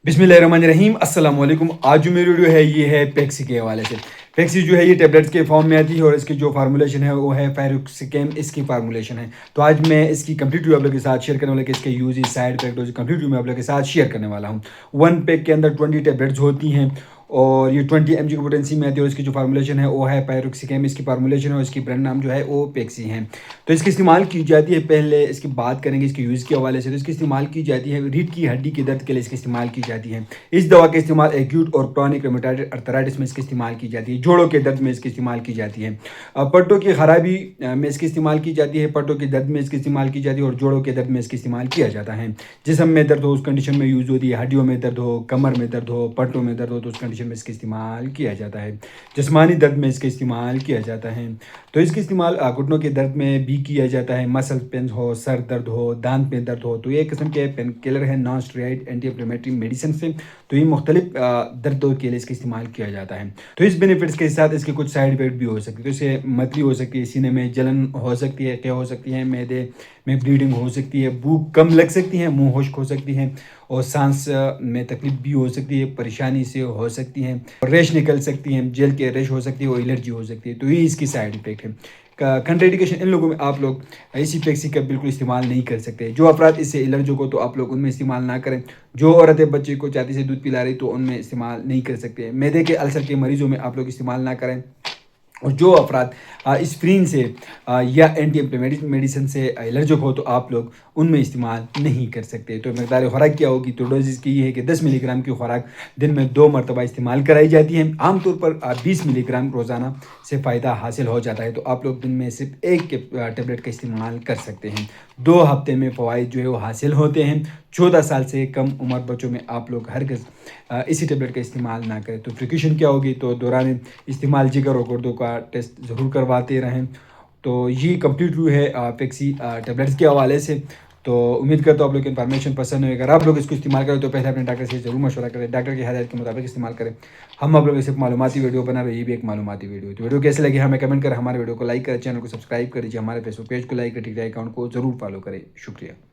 बिस्मिल्लाहिर्रहमानिर्रहीम अस्सलाम वालेकुम। आज जो मेरी वीडियो है ये है पेक्सी के हवाले से। पेक्सी जो है ये टेबलेट्स के फॉर्म में आती है और इसकी जो फार्मूलेशन है वो है फेरुक्सिकेम, इसकी फार्मूलेशन है। तो आज मैं इसकी कंप्लीट रिव्यू आप लोगों के साथ शेयर करने वाला कि इसके यूजेस, साइड इफेक्ट और कंप्लीट रिव्यू मैं आप लोगों के साथ शेयर करने वाला हूँ। वन पैक के अंदर 20 टेबलेट्स होती हैं और ये 20 mg की पोटेंसी में आती है और इसकी जो फार्मूलेशन है वो है पैरोक्सिकेम, इसकी फार्मूलेशन है और इसकी ब्रांड नाम जो है वो पेक्सी है। तो इसकी इस्तेमाल की जाती है, पहले इसकी बात करेंगे इसके यूज़ के हवाले से। तो इसकी इस्तेमाल की जाती है रीढ़ की हड्डी के दर्द के लिए इसकी इस्तेमाल की जाती है। इस दवा का इस्तेमाल एक्यूट और क्रॉनिक रूमेटॉइड अर्थराइटिस में इसकी इस्तेमाल की जाती है। जोड़ों के दर्द में इसकी इस्तेमाल की जाती है। पट्टों की खराबी में इसकी इस्तेमाल की जाती है। पट्टों के दर्द में इसकी इस्तेमाल की जाती है और जोड़ों के दर्द में इसकी इस्तेमाल किया जाता है। जिस्म में दर्द हो उस कंडीशन में यूज़ होती है। हड्डियों में दर्द हो, कमर में दर्द हो, पट्टों में दर्द हो तो उस कंडीशन में इसकी इस्तेमाल किया जाता है। जिस्मानी दर्द में इसका इस्तेमाल किया जाता है। तो इसका इस्तेमाल घुटनों के दर्द में भी किया जाता है। मसल पेन हो, सर दर्द हो, दांत में दर्द हो तो ये एक किस्म के पेन किलर है, non steroid anti inflammatory medicine से। तो ये मुख्तलिफ दर्दों के लिए इसका इस्तेमाल किया जाता है। तो इस बेनिफिट्स के साथ इसके कुछ साइड इफेक्ट भी हो सकते हैं। तो इससे मतली हो सकती है, सीने में जलन हो सकती है, क्या हो सकती है, मैदे में ब्लीडिंग हो सकती है, भूख कम लग सकती है, मुंह खुश्क हो सकती है और सांस में तकलीफ भी हो सकती है, परेशानी से हो सकती है, रेश निकल सकती है, जेल के रेश हो सकती है और एलर्जी हो सकती है। तो ये इसकी साइड इफेक्ट है। कंट्राइंडिकेशन इन लोगों में आप लोग इसी पेक्सी का बिल्कुल इस्तेमाल नहीं कर सकते। जो अफराद इससे एलर्जिक हो तो आप लोग उनमें इस्तेमाल ना करें। जो औरतें बच्चे को चाहती से दूध पिला रही तो उनमें इस्तेमाल नहीं कर सकते। मैदे के अल्सर के मरीजों में आप लोग इस्तेमाल ना करें। और जो अफराद स्प्रीन से या एंटी इंफ्लेमेटरी मेडिसिन से एलर्जिक हो तो आप लोग उनमें इस्तेमाल नहीं कर सकते। तो मकदार खुराक क्या होगी? तो डोजेस की ये है कि 10 मिलीग्राम की खुराक दिन में 2 मरतबा इस्तेमाल कराई जाती है। आमतौर पर 20 मिलीग्राम रोज़ाना से फ़ायदा हासिल हो जाता है। तो आप लोग दिन में सिर्फ एक टेबलेट का इस्तेमाल कर सकते हैं। 2 हफ्ते में फ़वाइद जो है वो हासिल होते हैं। 14 साल से कम उम्र बच्चों में आप लोग हरगिज़ इसी टेबलेट का इस्तेमाल ना करें। तो प्रिकॉशन क्या होगी? तो दौरान इस्तेमाल जिगर और गुर्दों का टेस्ट ज़रूर करवाते रहें। तो ये कंप्लीट व्यू है पेक्सी टेबलेट्स के हवाले से। तो उम्मीद करता हूँ आप लोग की इन्फॉर्मेशन पसंद है। अगर आप लोग इसको इस्तेमाल करें तो पहले अपने डॉक्टर से ज़रूर मशवरा करें, डॉक्टर की हिदायत के मुताबिक इस्तेमाल करें। हम आप लोग सिर्फ मालूमाती वीडियो बना रहे, ये भी एक मालूमाती वीडियो है। तो वीडियो कैसे लगी हमें कमेंट करें, हमारे वीडियो को लाइक करें, चैनल को सब्सक्राइब कर दीजिए, हमारे फेसबुक पेज को लाइक करें, टिकटॉक अकाउंट को ज़रूर फॉलो करें। शुक्रिया।